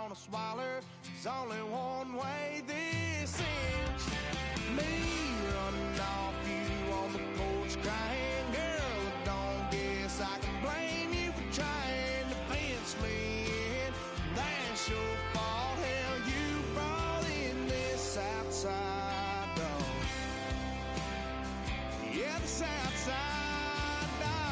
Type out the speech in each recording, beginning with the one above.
gonna swallow. There's only one way this ends. Me running off you on the porch crying. Girl, I don't guess I can blame you for trying to fence me in. That's your fault. Hell, you brought in this outside dog. Yeah, this outside dog.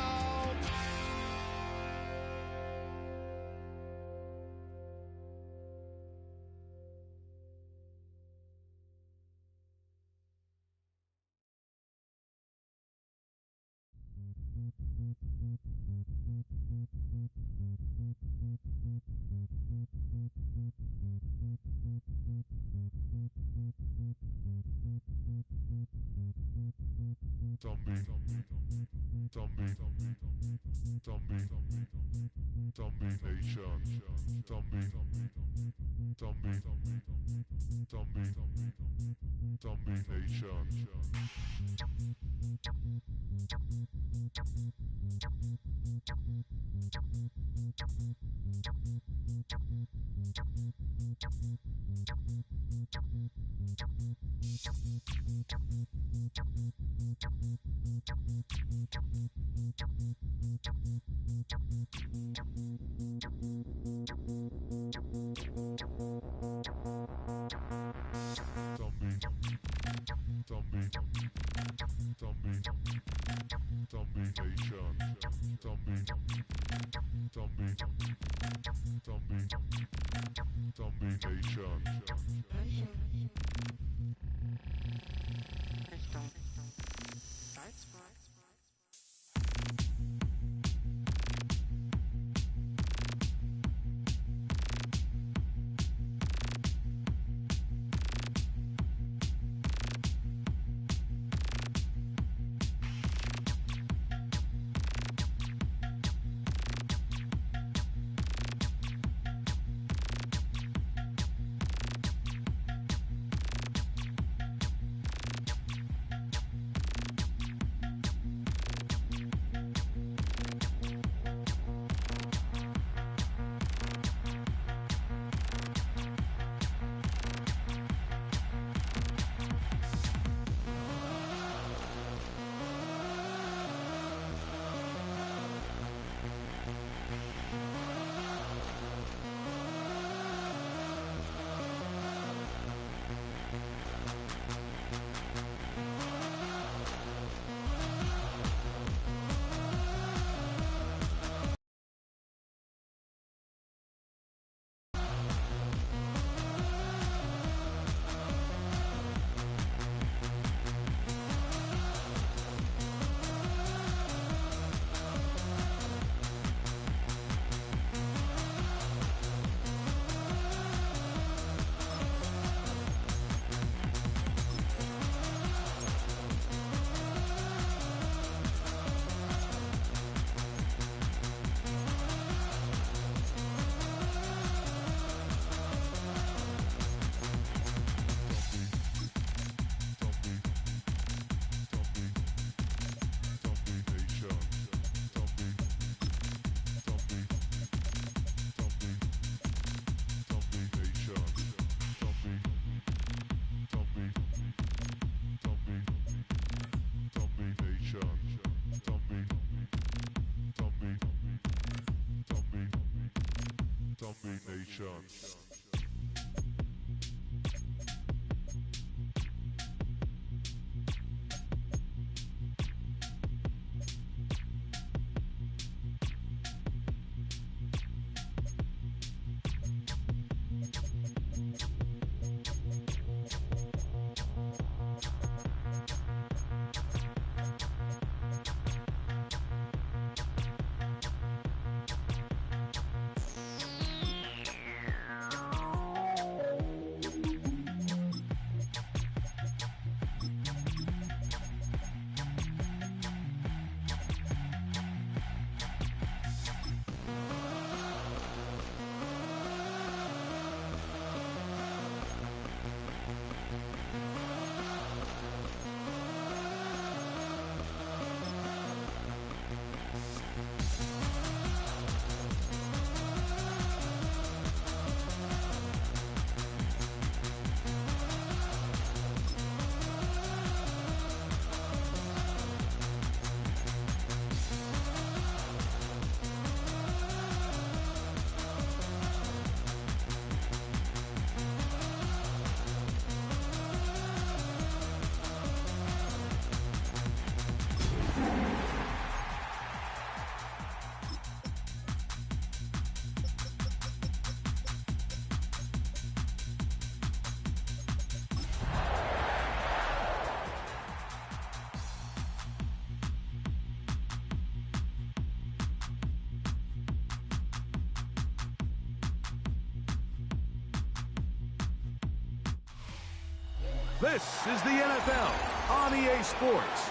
This is the NFL on EA Sports.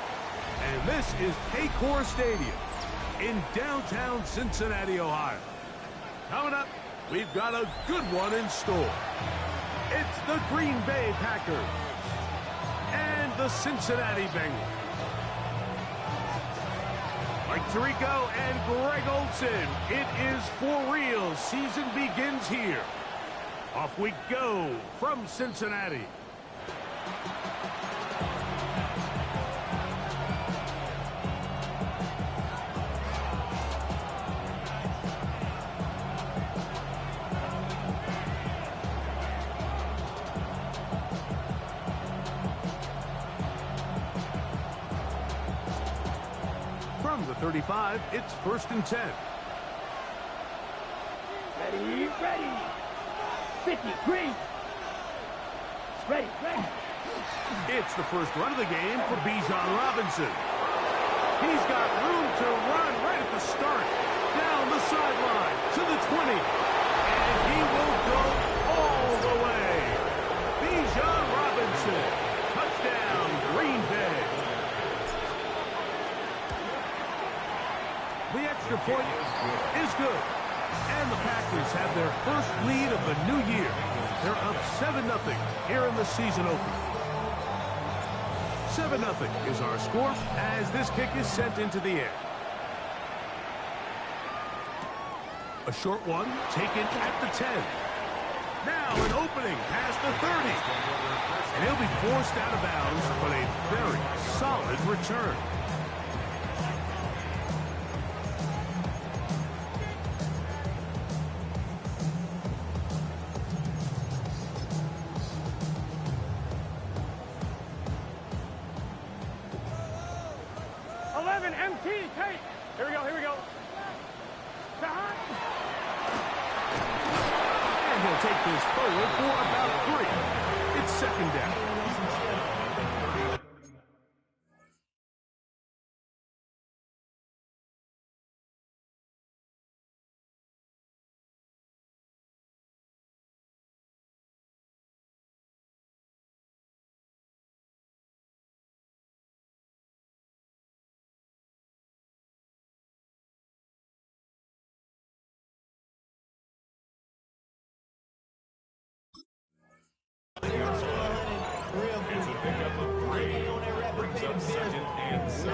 And this is Paycor Stadium in downtown Cincinnati, Ohio. Coming up, we've got a good one in store. It's the Green Bay Packers and the Cincinnati Bengals. Mike Tirico and Greg Olson, it is for real. Season begins here. Off we go from Cincinnati. From the 35, it's 1st and 10. Ready, ready. 50, green. Ready, ready. It's the first run of the game for Bijan Robinson. He's got room to run right at the start. Down the sideline to the 20. And he will go all the way. Bijan Robinson. Touchdown, Green Bay. The extra point is good. And the Packers have their first lead of the new year. They're up 7-0 here in the season opener. 7-0 is our score as this kick is sent into the air. A short one taken at the 10. Now an opening past the 30. And he'll be forced out of bounds, but a very solid return. MT, take. Here we go, here we go. And he'll take this forward for about 3. It's 2nd down. It's a pickup of 3. Brings up 2nd and 7.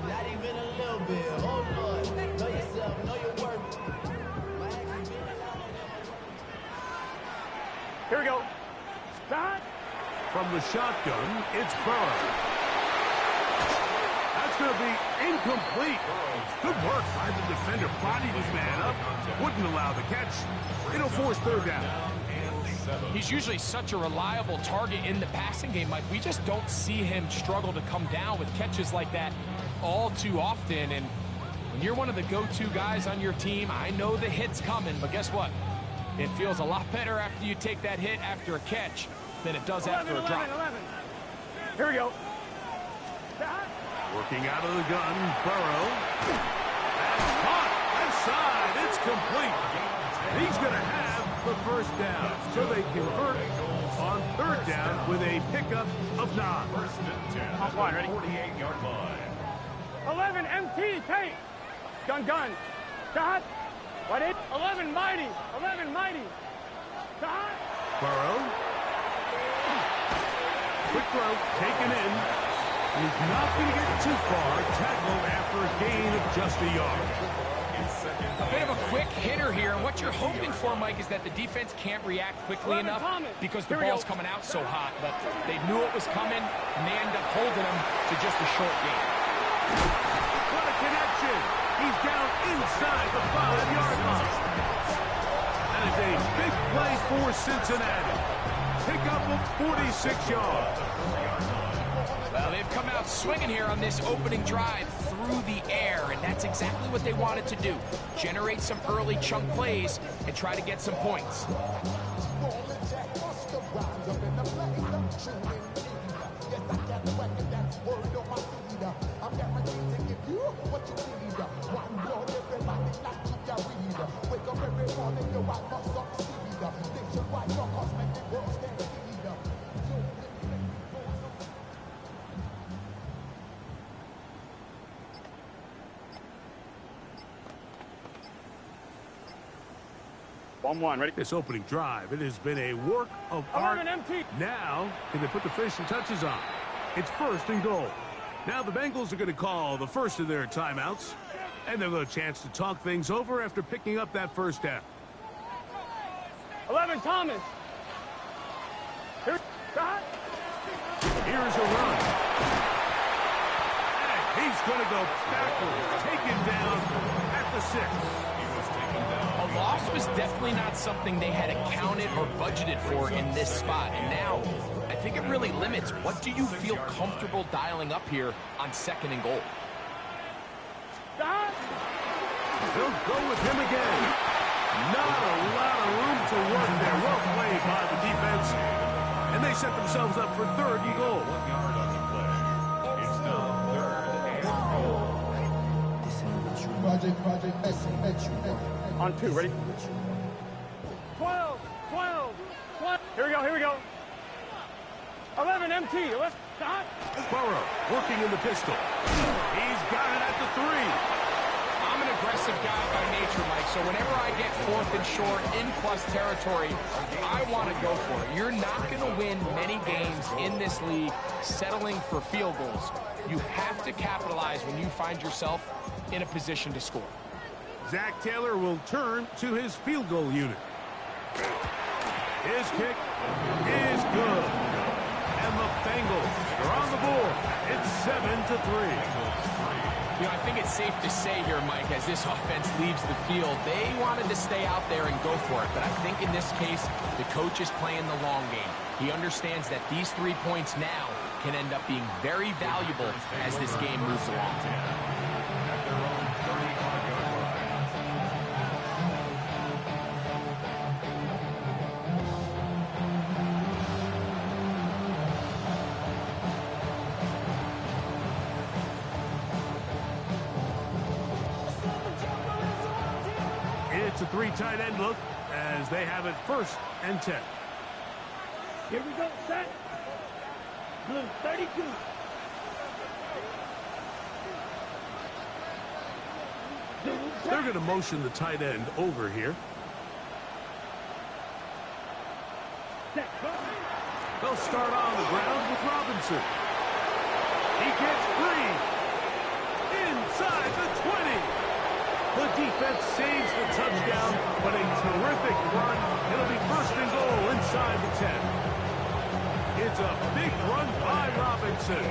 Not even a little bit. Oh, Lord. Know yourself. Know your worth. Here we go. Start. From the shotgun, it's Burrow. That's going to be incomplete. Good work by the defender. Bodied his man up. Wouldn't allow the catch. It'll force 3rd down. He's usually such a reliable target in the passing game, Mike. We just don't see him struggle to come down with catches like that all too often. And when you're one of the go-to guys on your team, I know the hit's coming, but guess what? It feels a lot better after you take that hit after a catch than it does after a drop. 11. Here we go. Working out of the gun, Burrow. That's caught. Left side. It's complete. He's going to have the 1st down. So they convert on 3rd down with a pickup of 9. 1st and 10. Off line, ready? 48-yard line. 11 MT, take. Gun. Start. What it? 11 mighty. 11 mighty. Start. Burrow. Quick throw, taken in. He's not going to get too far. Tackled after a gain of just a yard. A bit of a quick hitter here, and what you're hoping for, Mike, is that the defense can't react quickly enough because the ball's coming out so hot. But they knew it was coming, and they ended up holding him to just a short gain. What a connection! He's down inside the 5-yard line. That is a big play for Cincinnati. Pickup of 46 yards. Well, they've come out swinging here on this opening drive through the air, and that's exactly what they wanted to do. Generate some early chunk plays and try to get some points. 1-1, ready? This opening drive, it has been a work of art. 11 MT. Now, can they put the finishing touches on? It's 1st and goal. Now the Bengals are going to call the first of their timeouts, and they'll have a chance to talk things over after picking up that first down. 11 Thomas. Here's shot. Here's a run. And he's going to go backwards, taken down at the 6. A loss was definitely not something they had accounted or budgeted for in this spot. And now, I think it really limits what do you feel comfortable dialing up here on 2nd and goal. Shot. They'll go with him again. Not a lot of room to work there. Well played by the defense. And they set themselves up for 3rd and goal. 1 yard on the play. It's now 3rd and goal. On 2, ready? 12. Here we go. 11 MT. Left shot. Burrow working in the pistol. He's got it at the 3. I'm an aggressive guy by nature, Mike, so whenever I get 4th and short in plus territory, I want to go for it. You're not going to win many games in this league settling for field goals. You have to capitalize when you find yourself in a position to score. Zach Taylor will turn to his field goal unit. His kick is good. And the Bengals are on the board. It's 7-3. You know, I think it's safe to say here, Mike, as this offense leaves the field, they wanted to stay out there and go for it. But I think in this case, the coach is playing the long game. He understands that these 3 points now can end up being very valuable as this game moves along. It's a 3 tight end look as they have it 1st and 10. Here we go. Set. Blue 32. They're going to motion the tight end over here. They'll start on the ground with Robinson. He gets free. Inside the 20. The defense saves the touchdown, but a terrific run. It'll be 1st and goal inside the 10. It's a big run by Robinson.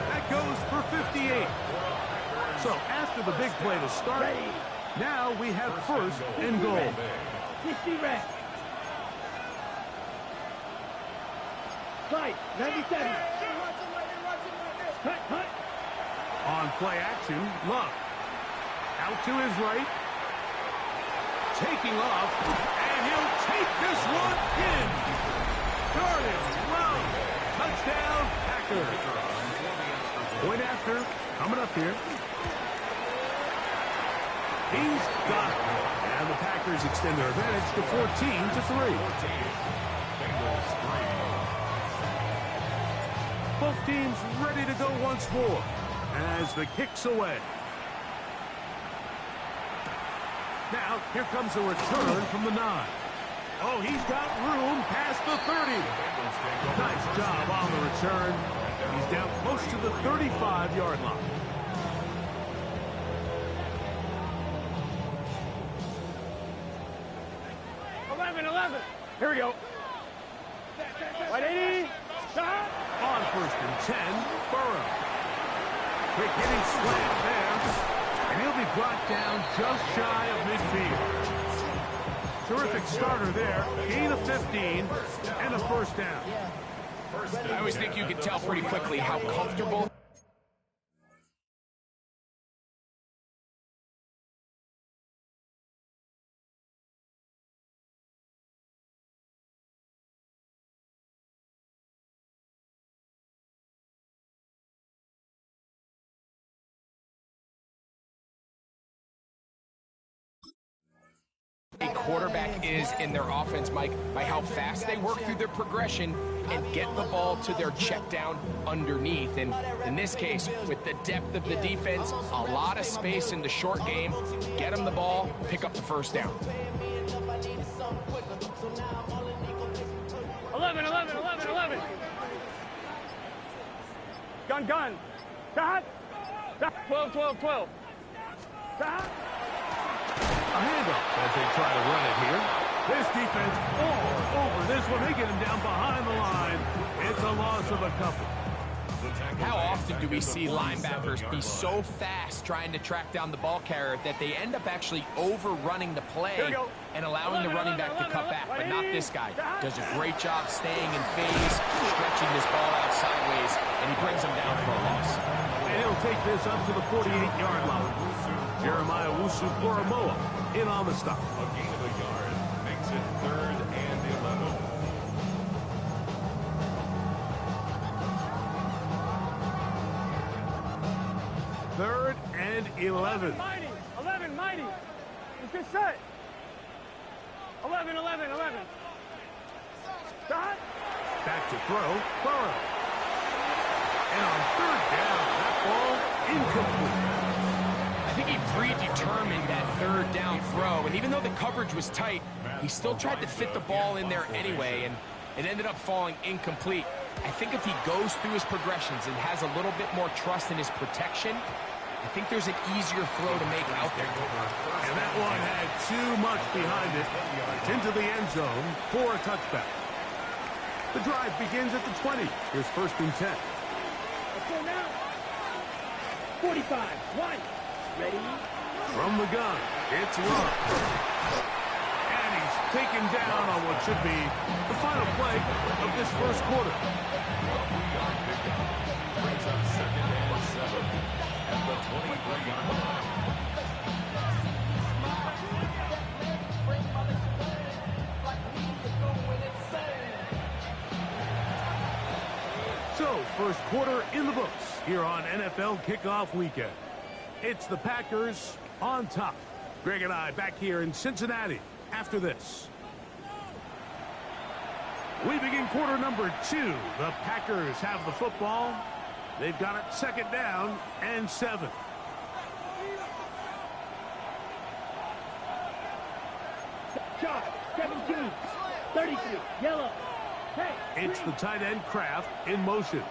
That goes for 58. So after the big play to start, now we have 1st and goal. 60 red. Right, 97. Cut. On play action, Love. Out to his right. Taking off, and he'll take this one in. Jordan Love. Touchdown, Packers. Point after, coming up here. He's got it. And the Packers extend their advantage to 14-3. Both teams ready to go once more as the kick's away. Now, here comes a return from the 9. Oh, he's got room past the 30. Nice job on the return. He's down close to the 35-yard line. Here we go. 180. Shot. On 1st and 10, Burrow. Quick hitting slant there. And he'll be brought down just shy of midfield. Terrific starter there. Gain of 15 and a 1st down. I always think you can tell pretty quickly how comfortable a quarterback is in their offense, Mike, by how fast they work through their progression and get the ball to their check down underneath. And in this case, with the depth of the defense, a lot of space in the short game, get them the ball, pick up the 1st down. gun. Got. 12, 12, 12. Got. A handoff as they try to run it here. This defense all over this one. They get him down behind the line. It's a loss of a couple. How often do we see linebackers be so fast trying to track down the ball carrier that they end up actually overrunning the play and allowing the running back to cut back? But not this guy. Does a great job staying in phase, stretching this ball out sideways, and he brings him down for a loss. And he'll take this up to the 48-yard line. Jeremiah Wusu-Koromoa in on the stop. A gain of a yard makes it 3rd and 11. Third and 11. Mighty. 11, mighty. It's good set. 11, 11, 11. Got. Back to throw. Burrow. And on 3rd down, that ball incomplete. I think he predetermined that 3rd down throw, and even though the coverage was tight, he still tried to fit the ball in there anyway, and it ended up falling incomplete. I think if he goes through his progressions and has a little bit more trust in his protection, I think there's an easier throw to make out there. And that one had too much behind it. It's into the end zone for a touchback. The drive begins at the 20. Here's 1st and 10. Let's go now. 45. 1. Ready? From the gun, it's Love. And he's taken down on what should be the final play of this first quarter. Brings up 2nd and 7 at the 23-yard line. So, first quarter in the books here on NFL Kickoff Weekend. It's the Packers on top. Greg and I back here in Cincinnati after this. We begin quarter number 2. The Packers have the football. They've got it 2nd down and 7. Shot. 17. 33. Yellow. Hey. It's the tight end Kraft in motion.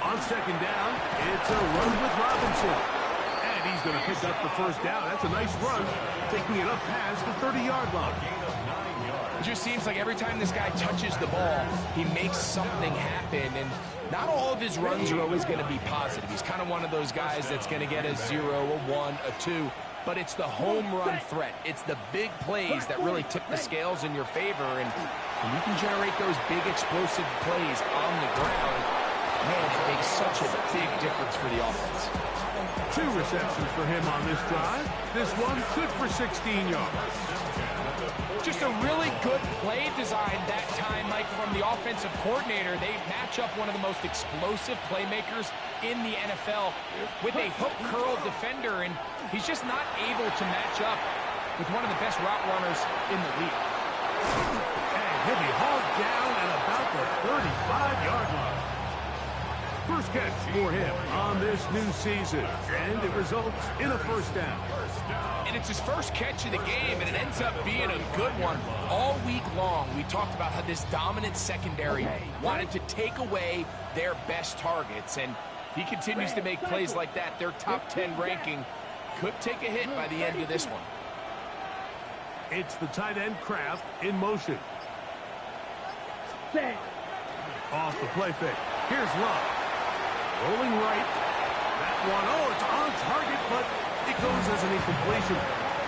On 2nd down, it's a run with Robinson. And he's going to pick up the 1st down. That's a nice run, taking it up past the 30-yard line. It just seems like every time this guy touches the ball, he makes something happen. And not all of his runs are always going to be positive. He's kind of one of those guys that's going to get a 0, a 1, a 2. But it's the home run threat. It's the big plays that really tip the scales in your favor. And when you can generate those big explosive plays on the ground, man, it makes such a big difference for the offense. 2 receptions for him on this drive. This one good for 16 yards. Just a really good play design that time, Mike, from the offensive coordinator. They match up one of the most explosive playmakers in the NFL with a hook curl defender, and he's just not able to match up with one of the best route runners in the league. And he'll be hauled down at about the 35-yard line. First catch for him on this new season, and it results in a 1st down. And it's his first catch of the game, and it ends up being a good one. All week long, we talked about how this dominant secondary wanted to take away their best targets, and if he continues to make plays like that, their top 10 ranking could take a hit by the end of this one. It's the tight end Kraft in motion. Off the play fake. Here's Love. Rolling right. That one, oh, it's on target, but it goes as an incompletion.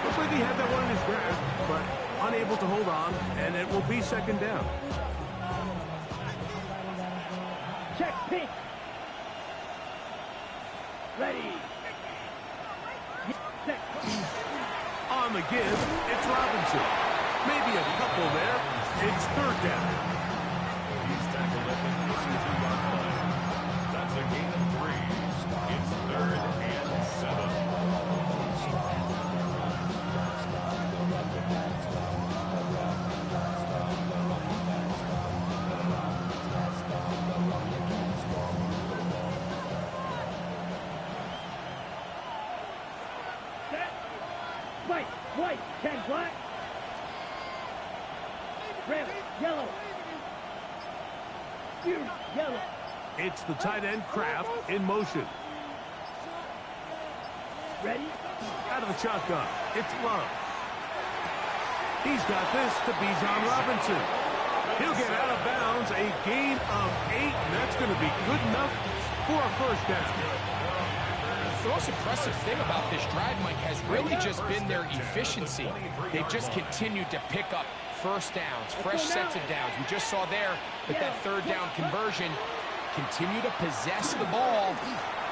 Looks like he had that one in his grasp, but unable to hold on, and it will be 2nd down. Check pink. Ready. On the give, it's Robinson. Maybe a couple there. It's 3rd down. He's tackled at the 52-yard line. That's a gain of 3. It's 3rd and 7. White, 10 black. Red, yellow. Yellow. It's the tight end Kraft in motion. Ready? Out of the shotgun, it's Love. He's got this to Bijan Robinson. He'll get out of bounds, a gain of 8, and that's going to be good enough for a first down. The most impressive thing about this drive, Mike, has really just been their efficiency. They've just continued to pick up first downs, fresh sets of downs. We just saw there with that third down conversion, continue to possess the ball.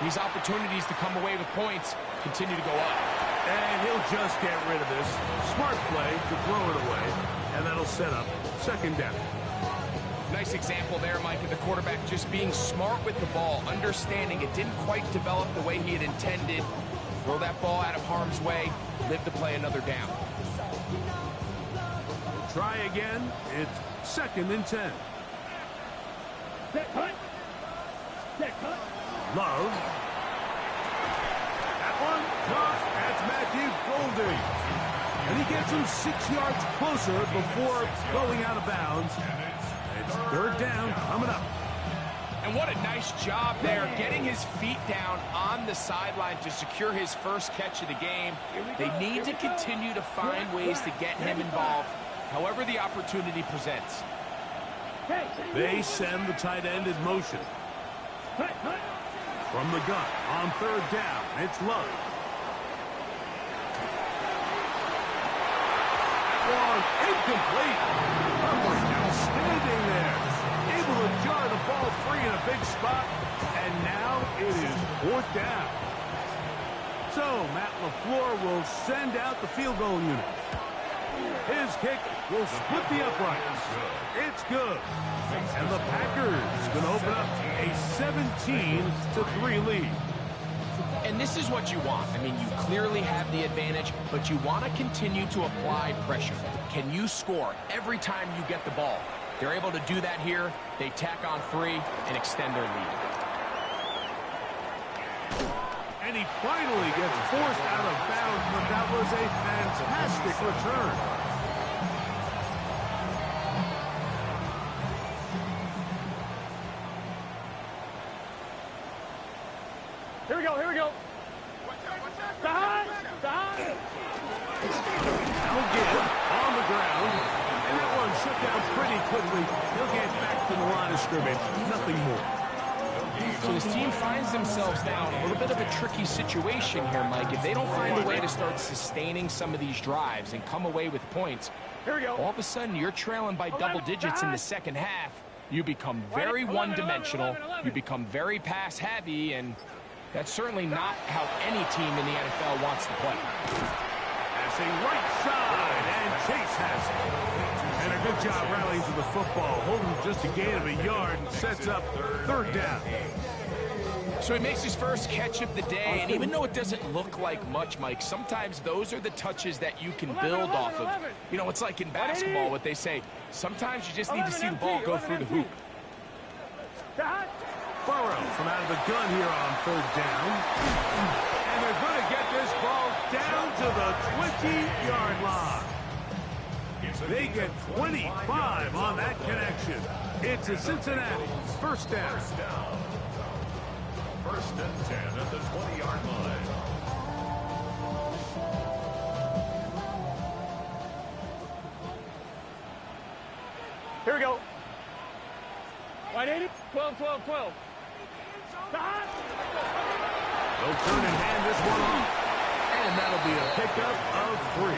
These opportunities to come away with points continue to go up. And he'll just get rid of this. Smart play to throw it away, and that'll set up second down. Nice example there, Mike, of the quarterback just being smart with the ball, understanding it didn't quite develop the way he had intended. Throw that ball out of harm's way, live to play another down. Try again. It's second and 10. Set cut. Set cut. Love. That one caught. That's Matthew Golding. And he gets him 6 yards closer before going out of bounds. It's third down coming up. And what a nice job there, getting his feet down on the sideline to secure his first catch of the game. They need to continue to find ways to get him involved, however the opportunity presents. They send the tight end in motion. From the gun on third down, it's Love. One incomplete. Hubbard now standing there, able to jar the ball free in a big spot, and now it is fourth down. So Matt LaFleur will send out the field goal unit. His kick will split the uprights. It's good. And the Packers going to open up a 17-3 lead. And this is what you want. I mean, you clearly have the advantage, but you want to continue to apply pressure. Can you score every time you get the ball? They're able to do that here. They tack on 3 and extend their lead. And he finally gets forced out of bounds, but that was a fantastic return. Here we go, here we go. Side, side. He'll get on the ground, and that one shut down pretty quickly. He'll get back to the line of scrimmage. Nothing more. So this team finds themselves now in a little bit of a tricky situation here, Mike. If they don't find a way to start sustaining some of these drives and come away with points, Here we go. all of a sudden you're trailing by double digits in the second half. You become very one-dimensional. You become very pass-heavy, and that's certainly not how any team in the NFL wants to play. Passing right side, and Chase has it. And a good job rallying to the football, holding just a gain of a yard and sets up third down. So he makes his first catch of the day, and even though it doesn't look like much, Mike, sometimes those are the touches that you can build off of. You know, it's like in basketball, what they say, sometimes you just need to see the ball go through the hoop. Burrow from out of the gun here on third down. And they're going to get this ball down to the 20-yard line. They get 25 on that connection. It's a Cincinnati first down. First and 10 at the 20-yard line. Here we go. 180, 12, 12, 12. Side. They'll turn and hand this one off. And that'll be a pickup of 3.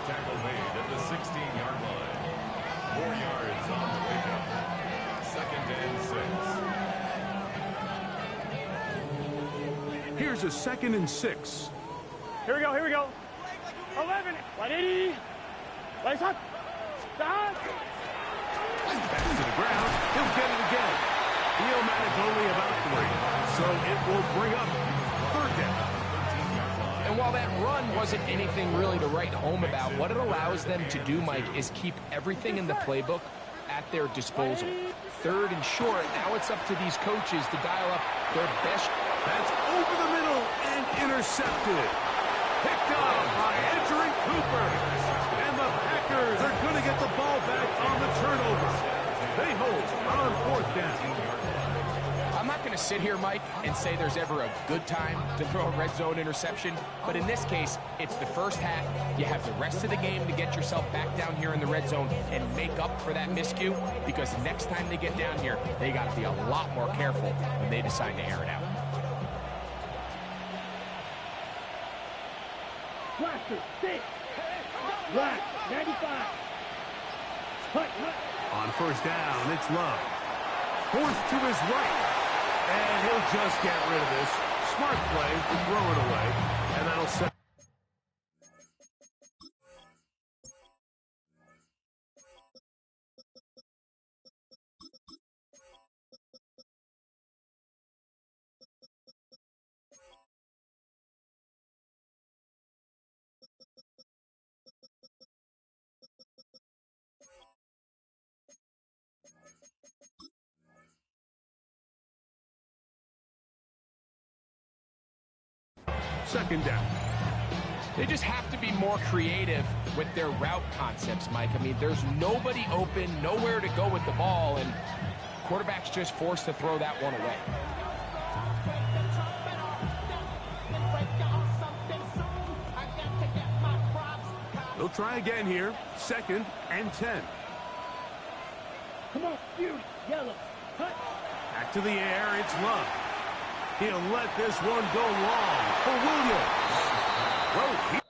Tackle made at the 16-yard line. 4 yards on the pickup. Second and 6. Here's a second and 6. Here we go, here we go. 11, 180. Lights up. Side. Back to the ground. He'll get it again. He'll manage only about 3. So it will bring up third down. And while that run wasn't anything really to write home about, what it allows them to do, Mike, is keep everything in the playbook at their disposal. Third and short, now it's up to these coaches to dial up their best. That's over the middle and intercepted. Picked up by Edgerrin Cooper. And the Packers are going to get the ball back on the turnover. They hold on 4th down. I'm not going to sit here, Mike, and say there's ever a good time to throw a red zone interception, but in this case, it's the first half. You have the rest of the game to get yourself back down here in the red zone and make up for that miscue, because next time they get down here, they got to be a lot more careful when they decide to air it out. Blaster, 6. Black, 95. On 1st down, it's Love. Forced to his right. And he'll just get rid of this. Smart play to throw it away. And that'll set. Second down. They just have to be more creative with their route concepts, Mike. I mean, there's nobody open, nowhere to go with the ball, and quarterback's just forced to throw that one away. They'll try again here. 2nd and 10. Come on, Fury, yellow. Cut. Back to the air, it's Love. He'll let this one go long for Williams. Whoa.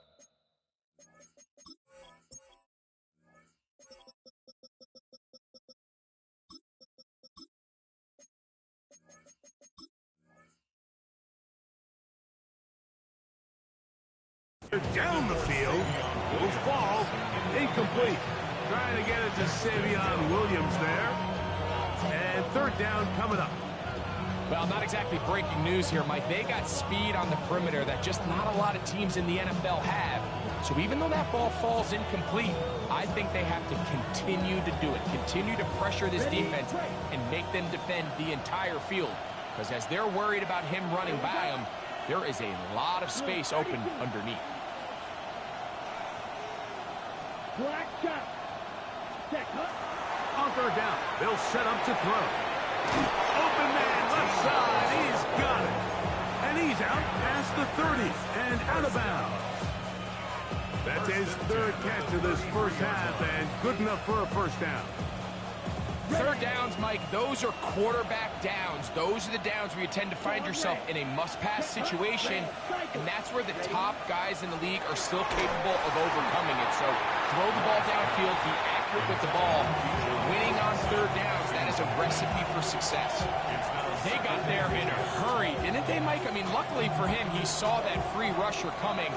Down the field. Will fall. Incomplete. Trying to get it to Savion Williams there. And 3rd down coming up. Well, not exactly breaking news here, Mike. They got speed on the perimeter that just not a lot of teams in the NFL have. So even though that ball falls incomplete, I think they have to continue to do it. Continue to pressure this defense and make them defend the entire field. Because as they're worried about him running by them, there is a lot of space open underneath. Black shot. Check. On 3rd down, they'll set up to throw. Open man, left side, he's got it. And he's out past the 30 and out of bounds. That's his 3rd catch of this first half, and good enough for a 1st down. 3rd downs, Mike, those are quarterback downs. Those are the downs where you tend to find yourself in a must-pass situation, and that's where the top guys in the league are still capable of overcoming it. So throw the ball downfield, be accurate with the ball. Winning on 3rd downs, that is a recipe for success. They got there in a hurry, didn't they, Mike? I mean, luckily for him, he saw that free rusher coming,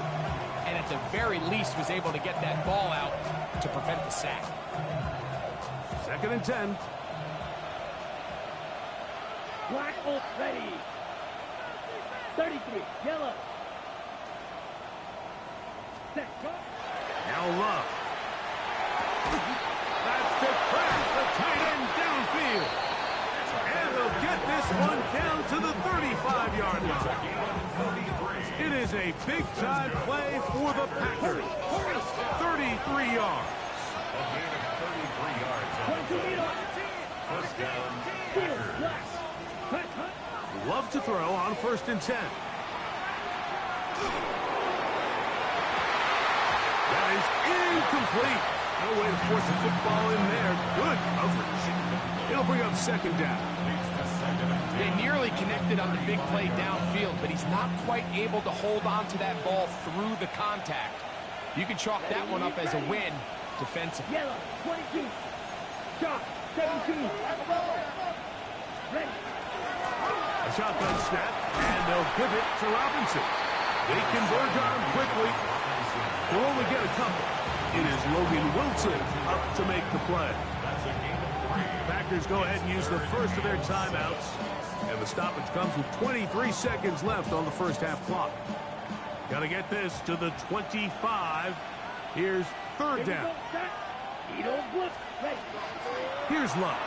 and at the very least was able to get that ball out to prevent the sack. 2nd and 10. Black ult ready. 33, yellow. Set. Now Love. That's to crack the tight end downfield. And they'll get this one down to the 35-yard line. It is a big-time play for the Packers. 33 yards. A gain of 33 yards. First down, Packers. Love to throw on 1st and 10. That is incomplete. No way to force the football in there. Good coverage. It'll bring up 2nd down. They nearly connected on the big play downfield, but he's not quite able to hold on to that ball through the contact. You can chalk that one up as a win defensively. Yellow, 22. Shot, 17. Ready. A shotgun snap, and they'll give it to Robinson. They converge on quickly. They'll only get a couple. It is Logan Wilson up to make the play. That's a gain of 3. Packers go ahead and use the first of their timeouts. And the stoppage comes with 23 seconds left on the first half clock. Got to get this to the 25. Here's 3rd down. Here's Love.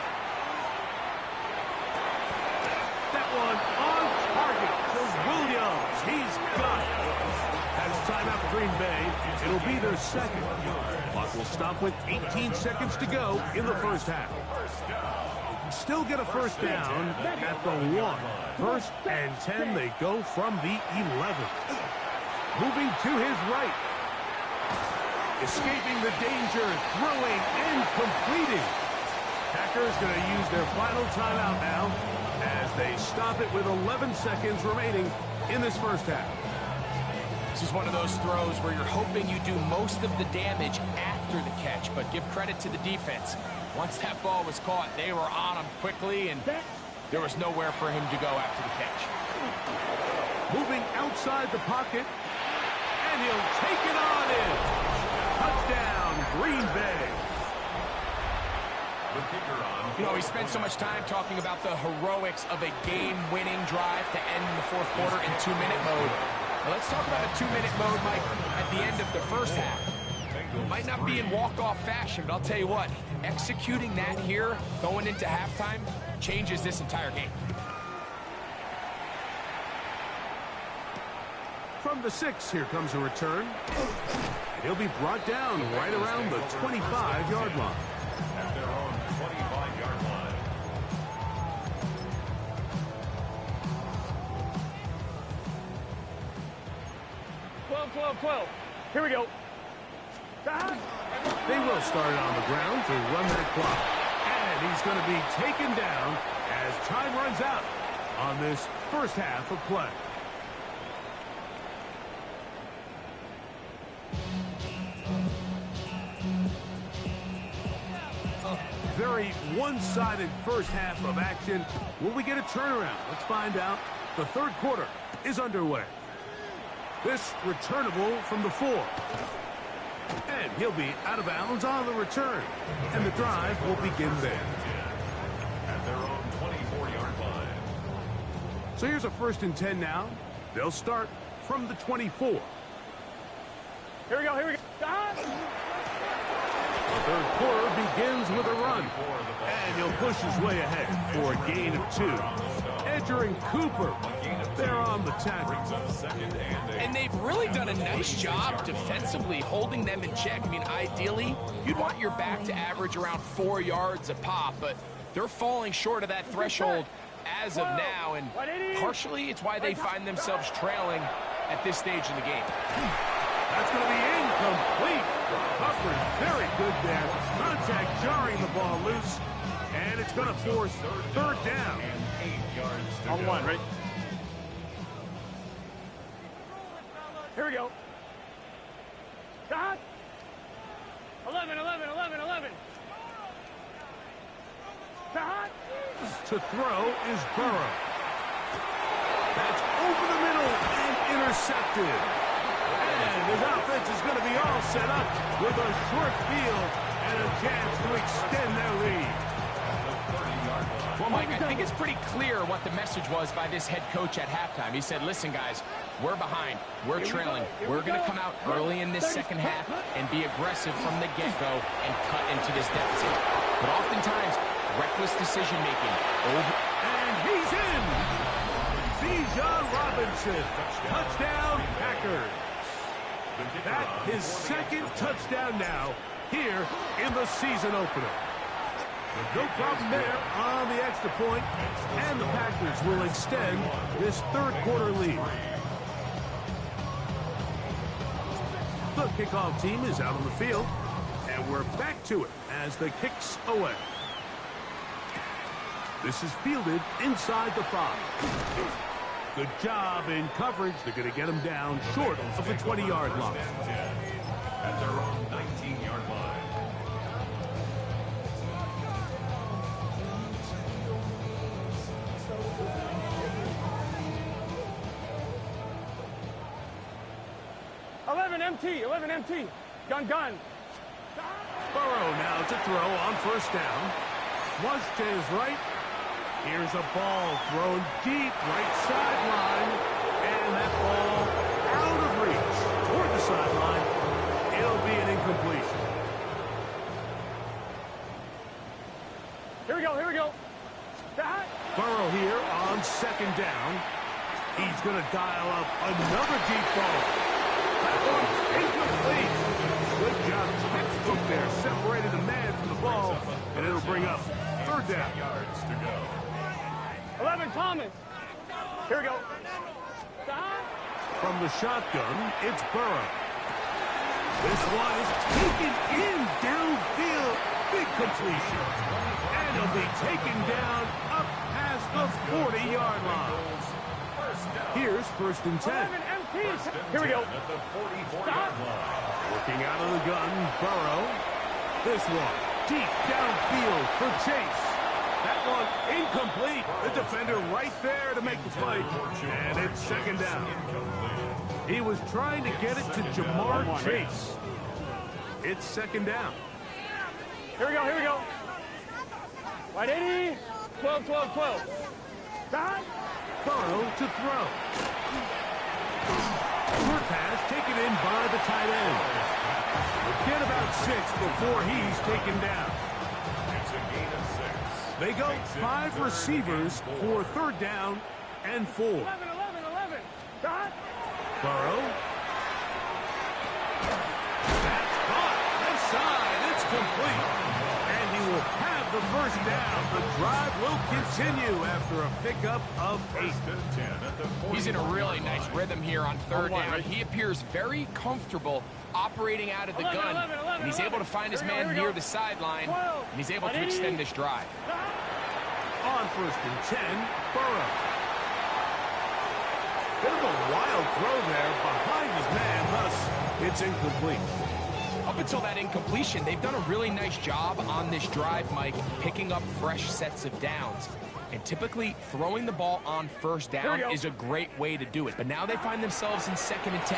That one on target for Williams. He's got it. timeout for Green Bay. It'll be their second. Clock will stop with 18 seconds to go in the first half. Still get a first down at the 1. First and 10, they go from the 11. Moving to his right. Escaping the danger, throwing and completing. Packers going to use their final timeout now as they stop it with 11 seconds remaining in this first half. This is one of those throws where you're hoping you do most of the damage after the catch, but give credit to the defense. Once that ball was caught, they were on him quickly, and there was nowhere for him to go after the catch. Moving outside the pocket, and he'll take it on in. Touchdown, Green Bay. You know, we spent so much time talking about the heroics of a game-winning drive to end the fourth quarter in 2-minute mode. Now let's talk about a 2-minute mode, Mike, at the end of the first half. It might not be in walk-off fashion, but I'll tell you what, executing that here, going into halftime, changes this entire game. From the 6, here comes a return. And he'll be brought down right around the 25-yard line. At their own 25-yard line. Twelve. Here we go. They will start it on the ground to run that clock. And he's going to be taken down as time runs out on this first half of play. Very one-sided first half of action. Will we get a turnaround? Let's find out. The third quarter is underway. This returnable from the 4. And he'll be out of bounds on the return. And the drive will begin there. At their own 24-yard line. So here's a 1st and 10 now. They'll start from the 24. Here we go. The third quarter begins with a run. And he'll push his way ahead for a gain of 2. Entering Cooper. They're on the tackle. And they've really done a nice job defensively holding them in check. I mean, ideally, you'd want your back to average around 4 yards a pop, but they're falling short of that threshold as of now, and partially it's why they find themselves trailing at this stage in the game. That's going to be incomplete. Hufford very good there. Contact jarring the ball loose, and it's going to force third down. And 8 yards to On go. 1, right? Here we go. 11. To throw is Burrow. That's over the middle and intercepted. And his offense is going to be all set up with a short field and a chance to extend their lead. Well, Mike, I think it's pretty clear what the message was by this head coach at halftime. He said, listen, guys, we're behind. We're trailing. We're going to come out early in this second half and be aggressive from the get-go and cut into this deficit. But oftentimes, reckless decision-making over... And he's in! Bijan Robinson. Touchdown, Packers. That's his second touchdown now here in the season opener. No problem there on the extra point, and the Packers will extend this third quarter lead. The kickoff team is out on the field, and we're back to it as the kicks away. This is fielded inside the 5. Good job in coverage. They're going to get him down short of the 20-yard line. At their own 19-yard line. Eleven MT. Gun. Burrow now to throw on first down. Flush to his right. Here's a ball thrown deep right sideline. And that ball out of reach toward the sideline. It'll be an incompletion. Here we go. Burrow here on second down. He's going to dial up another deep ball. That one's incomplete. Good job. Textbook there. Separated the man from the ball, and it'll bring up third down. Yards to go. 11, Thomas. Here we go. Stop. From the shotgun, it's Burrow. This one is taken in downfield. Big completion. And it'll be taken down up past the 40-yard line. Here's first and 10. 11, MT. Here we go. At the 44-yard Stop. line. Working out of the gun, Burrow. This one, deep downfield for Chase. That one incomplete. The defender right there to make the play. And it's second down. He was trying to get it to Jamar Chase. It's second down. Here we go, here we go. Wide 80. 12, 12, 12. Stop. Burrow to throw. Short pass taken in by the tight end. Get about 6 before he's taken down. It's a gain of 6. They go 5 receivers for third down and 4. 11, 11, 11. Stop. Burrow. That's caught. Left side. It's complete. And he will have the first down. The drive will continue after a pickup of 8. He's in a really nice rhythm here on third down. He appears very comfortable operating out of the gun, and he's able to find his man near the sideline, and he's able to extend this drive. On first and 10, Burrow. Bit of a wild throw there behind his man, thus it's incomplete. Up until that incompletion, they've done a really nice job on this drive, Mike, picking up fresh sets of downs. And typically, throwing the ball on first down is a great way to do it. But now they find themselves in second and 10.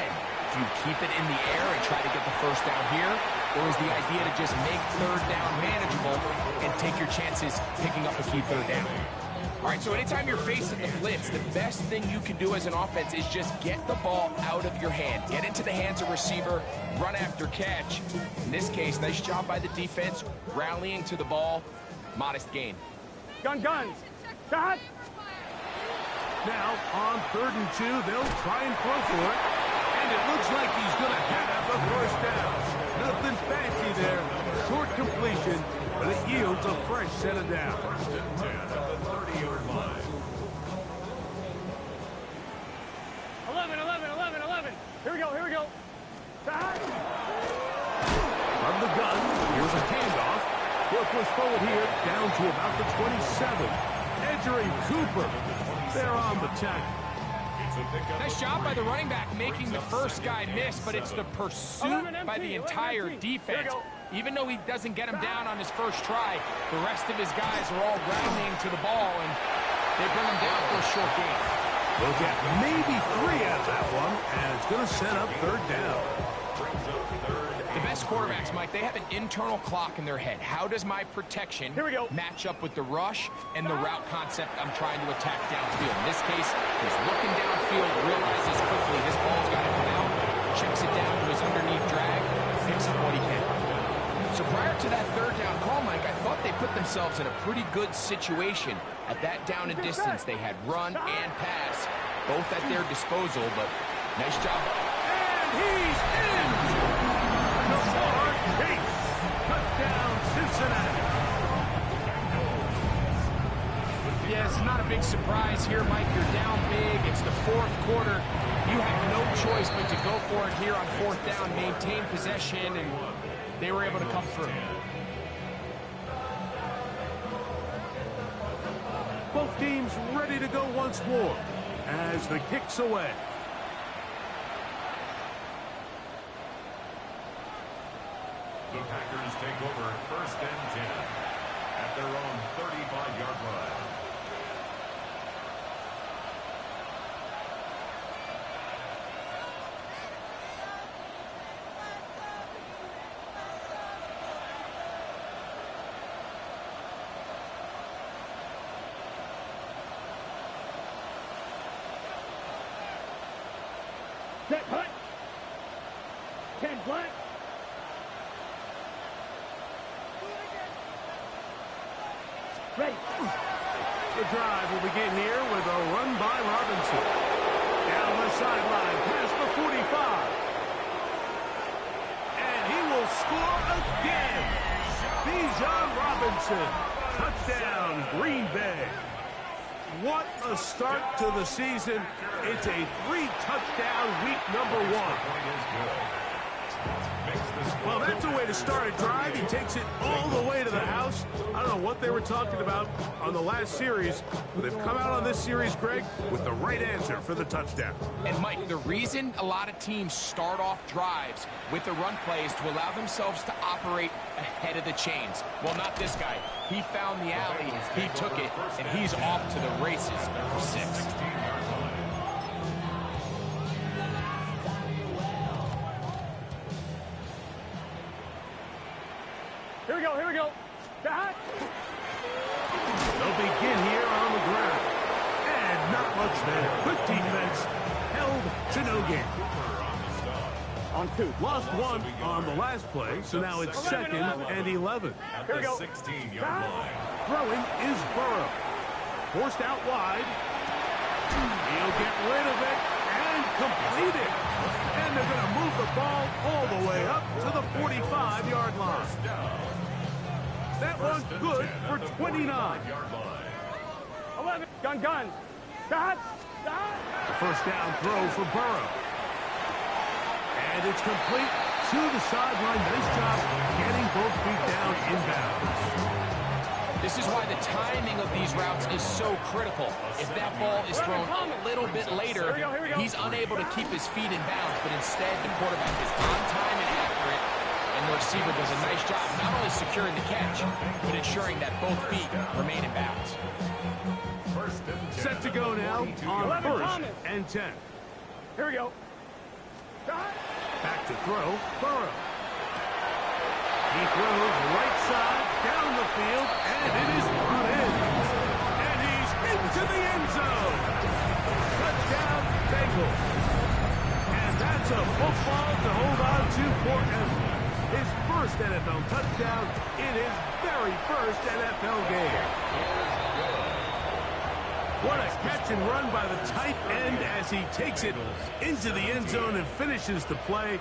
Do you keep it in the air and try to get the first down here? Or is the idea to just make third down manageable and take your chances picking up a key third down? All right, so anytime you're facing the blitz, the best thing you can do as an offense is just get the ball out of your hand. Get into the hands of receiver, run after catch. In this case, nice job by the defense, rallying to the ball. Modest gain. Guns. Stop. Now, on third and 2, they'll try and throw for it. And it looks like he's going to have the first down. Nothing fancy there. Short completion, but it yields a fresh set of downs. First and 10 at the 30-yard line. 11, 11. Here we go. Stop. From the gun, here's a handoff. He'll push forward here, down to about the 27. Edgerrin Cooper, they're on the tackle. Nice job by the running back making the first guy miss, but it's the pursuit by the entire defense. Even though he doesn't get him down on his first try, the rest of his guys are all rallying to the ball, and they bring him down for a short gain. They'll get maybe 3 out of that one, and it's going to set up third down. The best quarterbacks, Mike, they have an internal clock in their head. How does my protection match up with the rush and the route concept I'm trying to attack downfield? In this case, he's looking downfield, realizes quickly this ball's got to come out, checks it down to his underneath drag, picks up what he can. So prior to that third down call, Mike, I thought they put themselves in a pretty good situation. At that down and distance, they had run and pass, both at their disposal, but nice job. And he's in! Jamar Chase, touchdown Cincinnati. Yeah, it's not a big surprise here, Mike. You're down big. It's the fourth quarter. You have no choice but to go for it here on fourth down, maintain possession, and they were able to come through. Both teams ready to go once more as the kick's away. The Packers take over first and 10 at their own 35-yard line. Set, hut. 10 black. Ready. The drive will begin here with a run by Robinson. Down the sideline, past the 45. John Robinson. Touchdown, Green Bay. What a start to the season. It's a 3-touchdown week number 1. Well, that's a way to start a drive. He takes it all the way to the house. I don't know what they were talking about on the last series, but they've come out on this series, Greg, with the right answer for the touchdown. And, Mike, the reason a lot of teams start off drives with the run play is to allow themselves to operate ahead of the chains. Well, not this guy. He found the alley, he took it, and he's off to the races for 6. Here we go, here we go. Back. They'll begin here on the ground. And not much there. Good defense. Held to no gain. On 2. Lost 1 on the last play, so now it's 2nd and 11. Here we go. 16-yard line. Throwing is Burrow. Forced out wide. He'll get rid of it and complete it. And they're going to move the ball all the way up to the 45-yard line. That one's good for 29. 11. Gun. Stop. The first down throw for Burrow. And it's complete to the sideline. Nice job getting both feet down inbounds. This is why the timing of these routes is so critical. If that ball is thrown a little bit later, he's unable to keep his feet in bounds, but instead the quarterback is on time and accurate, and the receiver does a nice job not only securing the catch, but ensuring that both feet remain in bounds. Set to go now on 1st and 10. Here we go. Back to throw, Burrow. He throws right side, down the field, and it is brought in. And he's into the end zone. Touchdown, Bengals. And that's a football to hold on to forever. His first NFL touchdown in his very first NFL game. What a catch and run by the tight end as he takes it into the end zone and finishes the play.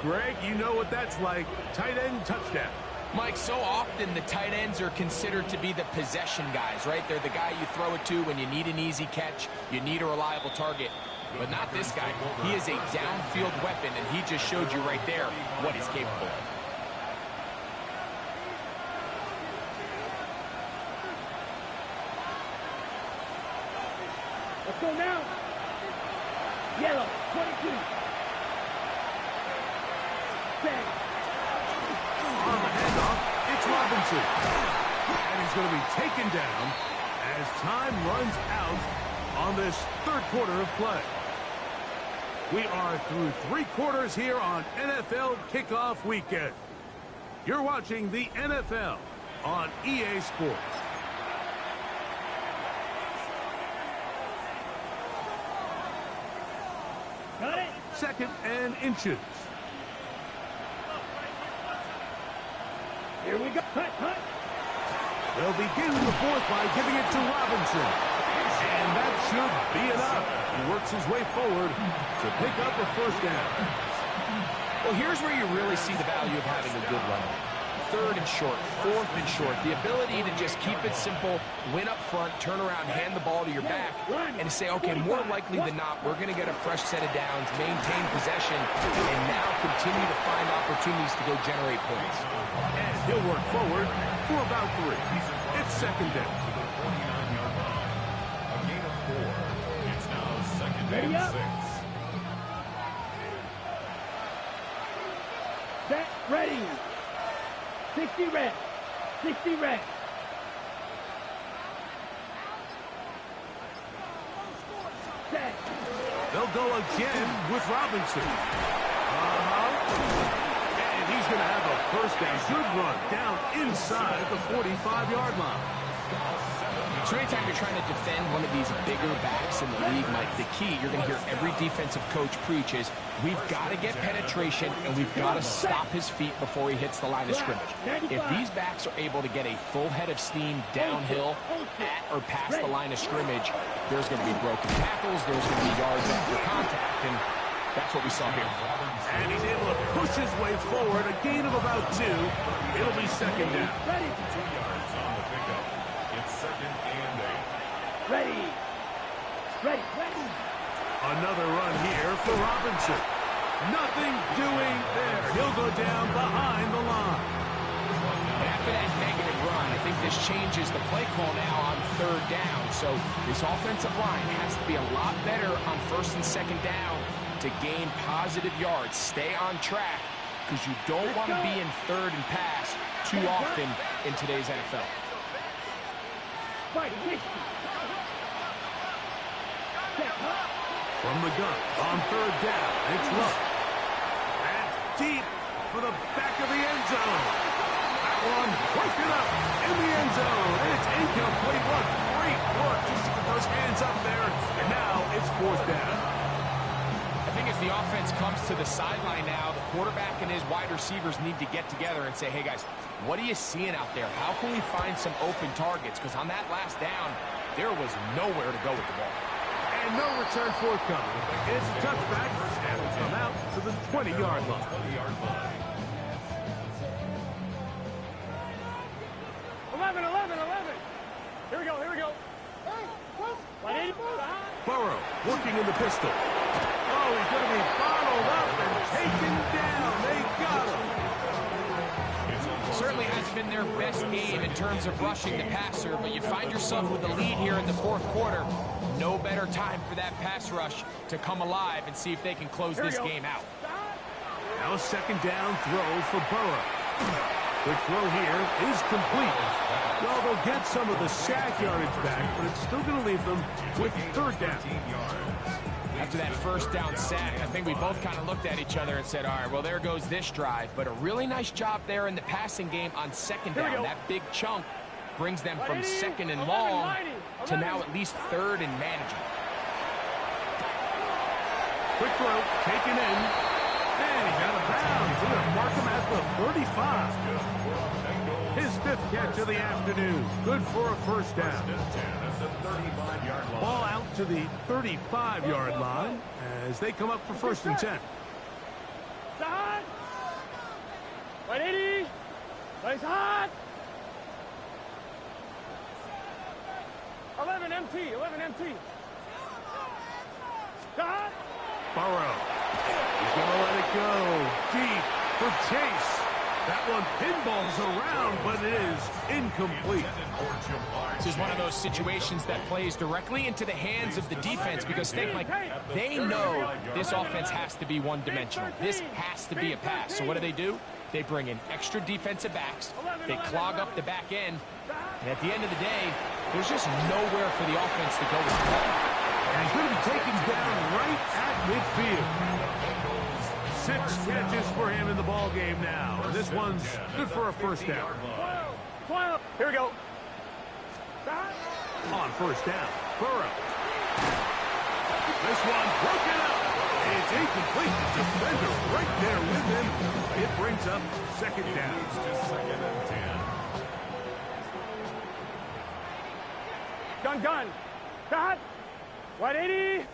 Greg, you know what that's like. Tight end touchdown. Mike, so often the tight ends are considered to be the possession guys, right? They're the guy you throw it to when you need an easy catch, you need a reliable target. But not this guy. He is a downfield weapon, and he just showed you right there what he's capable of. Let's go now. Yellow, 22. On the handoff, it's Robinson. And he's going to be taken down as time runs out on this 3rd quarter of play. We are through 3 quarters here on NFL Kickoff Weekend. You're watching the NFL on EA Sports. Got it. 2nd and inches. Here we go. Cut. They'll begin the 4th by giving it to Robinson. And that should be enough. He works his way forward to pick up a 1st down. Well, here's where you really see the value of having a good run. 3rd and short, 4th and short. The ability to just keep it simple, win up front, turn around, hand the ball to your back, and to say, okay, more likely than not, we're going to get a fresh set of downs, maintain possession, and now continue to find opportunities to go generate points. And he'll work forward for about 3. It's 2nd down. A gain of 4. It's now 2nd and 6. Set. Ready. 60 red. 60 red. Set. They'll go again with Robinson. And he's going to have a 1st down. Good run down inside the 45-yard line. So anytime you're trying to defend one of these bigger backs in the league, Mike, the key you're going to hear every defensive coach preach is we've got to get penetration and we've got to stop his feet before he hits the line of scrimmage. If these backs are able to get a full head of steam downhill at or past the line of scrimmage, there's going to be broken tackles, there's going to be yards after contact, and That's what we saw here. And he's able to push his way forward, a gain of about 2. It'll be second down. 2 yards on the pickup. It's second and 8. Ready. Another run here for Robinson. Nothing doing there. He'll go down behind the line. And after that negative run, I think this changes the play call now on third down. So this offensive line has to be a lot better on first and second down to gain positive yards. Stay on track because you don't want to be in third and pass too often in today's NFL. From the gun on third down, it's Luck. And deep for the back of the end zone. That one broken up in the end zone. And it's incomplete. What great work just to get those hands up there. And now it's fourth down. I think as the offense comes to the sideline now, the quarterback and his wide receivers need to get together and say, hey, guys, what are you seeing out there? How can we find some open targets? Because on that last down, there was nowhere to go with the ball. And no return forthcoming. It's a touchback and will come out to the 20-yard line. 20-yard line. 11. Here we go. Burrow working in the pistol. Oh, he's going to be bottled up and taken down. They got him. Certainly hasn't been their best game in terms of rushing the passer, but you find yourself with a lead here in the fourth quarter. No better time for that pass rush to come alive and see if they can close this game out. Now a second down throw for Burrow. Quick throw here is complete. Well, they'll get some of the sack yardage back, but it's still going to leave them with third down. After that first down sack, I think we both kind of looked at each other and said, all right, well, there goes this drive. But a really nice job there in the passing game on second down. That big chunk brings them from second and long to now at least third and manageable. Quick throw, taken in, and he's out of bounds. We're going to mark him at the 35. His fifth catch of the afternoon. Good for a first down. Ball out to the 35-yard line as they come up for first and 10. 180. Nice hot. 11 MT. Burrow. He's going to let it go. Deep for Chase. That one pinballs around, but it is incomplete. This is one of those situations that plays directly into the hands of the defense because they know this offense has to be one-dimensional. This has to be a pass. So what do? They bring in extra defensive backs. They clog up the back end. And at the end of the day, there's just nowhere for the offense to go with the ball. And he's going to be taken down right at midfield. 6 catches for him in the ball game now. This one's good for a first down. 12. Here we go. On first down, Burrow. This one broken up. It's incomplete. The defender right there with him. It brings up second down. Second and 10. Gun. Cut. 180.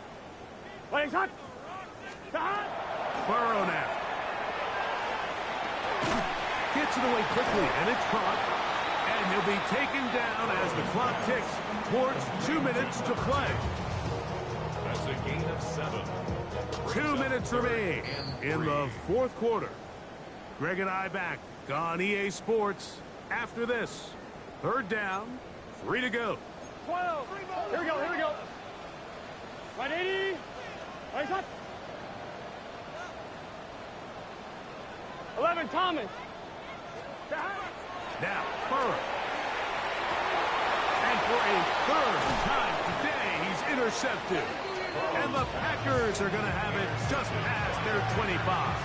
Legs hot. Cut. Burrow now. Gets it away quickly, and it's caught. And he'll be taken down as the clock ticks towards 2 minutes to play. That's a gain of 7. 2 minutes remain in the fourth quarter. Greg and I back on EA Sports after this. Third down, 3 to go. 12. Here we go. 180. Legs hot. 11, Thomas. Now, Burrow. And for a third time today, he's intercepted. And the Packers are going to have it just past their 25.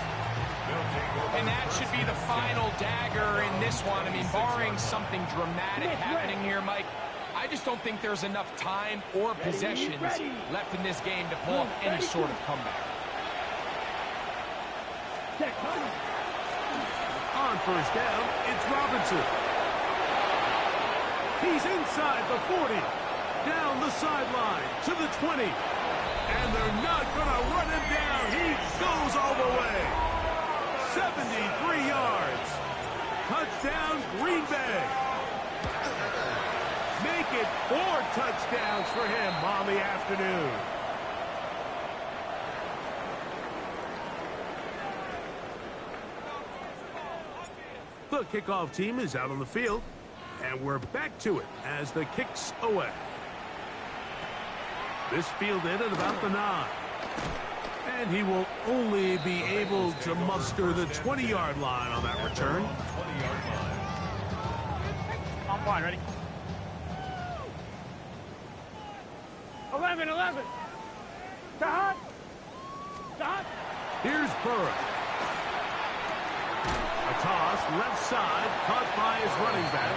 And that should be the final dagger in this one. I mean, barring something dramatic happening here, Mike, I just don't think there's enough time or possessions left in this game to pull off any sort of comeback. On first down, it's Robinson. He's inside the 40. Down the sideline to the 20. And they're not going to run him down. He goes all the way. 73 yards. Touchdown, Green Bay. Make it 4 touchdowns for him on the afternoon. The kickoff team is out on the field, and we're back to it as the kick's away. This fielded at about the 9. And he will only be able to muster the 20-yard line on that return. 20-yard line. I'm fine, ready? 11. Dot. Here's Burrow. A toss, left side, caught by his running back.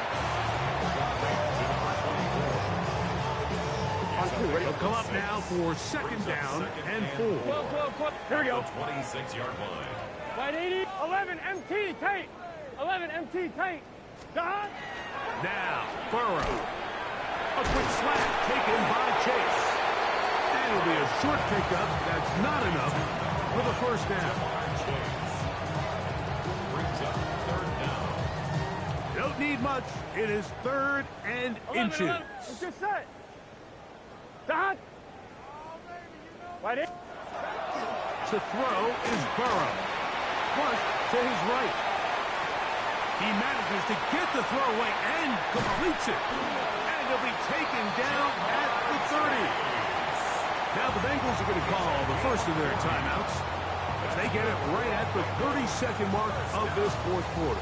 He'll come up now for 2nd down and 4. 12. Here we go. 26-yard line. Wide 80. 11 MT tight. 11 MT tight. Dot. Now, Burrow. A quick slap taken by Chase. And it'll be a short pickup. That's not enough for the 1st down. Brings up 3rd down. Don't need much. It is 3rd and 11. inches. It's just set. Dot. Wide 80. To throw is Burrow. Flush to his right. He manages to get the throw away and completes it. And he'll be taken down at the 30. Now the Bengals are going to call the first of their timeouts as they get it right at the 30-second mark of this 4th quarter.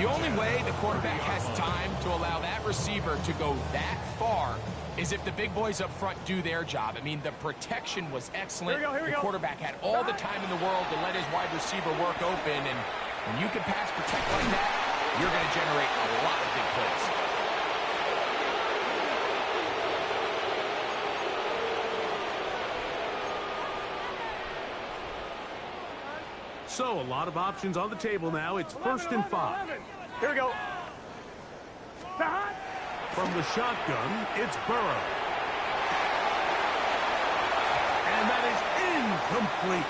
The only way the quarterback has time to allow that receiver to go that far is if the big boys up front do their job. I mean, the protection was excellent. Here we the go. quarterback had all the time in the world to let his wide receiver work open, and when you can pass protect like that, you're going to generate a lot of big plays. So a lot of options on the table now. It's 1st and 5. Here we go. Dot. From the shotgun, it's Burrow. And that is incomplete.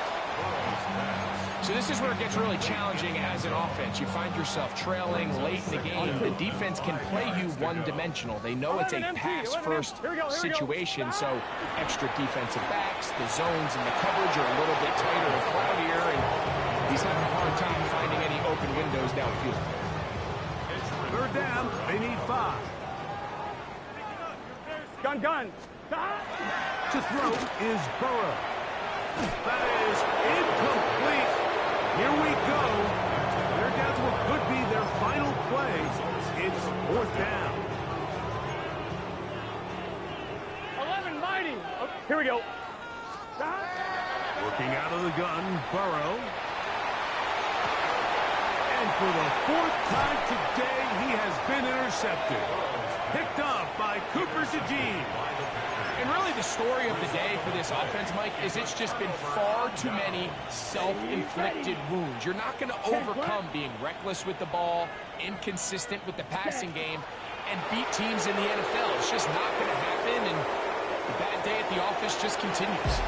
So this is where it gets really challenging as an offense. You find yourself trailing late in the game. The defense can play you one-dimensional. They know it's a pass-first situation, so extra defensive backs, the zones and the coverage are a little bit tighter and cloudier, and he's having a hard time finding any open windows downfield. 3rd down, they need 5. Gun. Dot. To throw is Burrow. That is incomplete. Here we go. They're down to what could be their final play. It's 4th down. 11 mighty. Oh, here we go. Dot. Working out of the gun, Burrow. And for the 4th time today, he has been intercepted. Picked off by Cooper DeJean. And really the story of the day for this offense, Mike, is it's just been far too many self-inflicted wounds. You're not going to overcome being reckless with the ball, inconsistent with the passing game, and beat teams in the NFL. It's just not going to happen, and the bad day at the office just continues.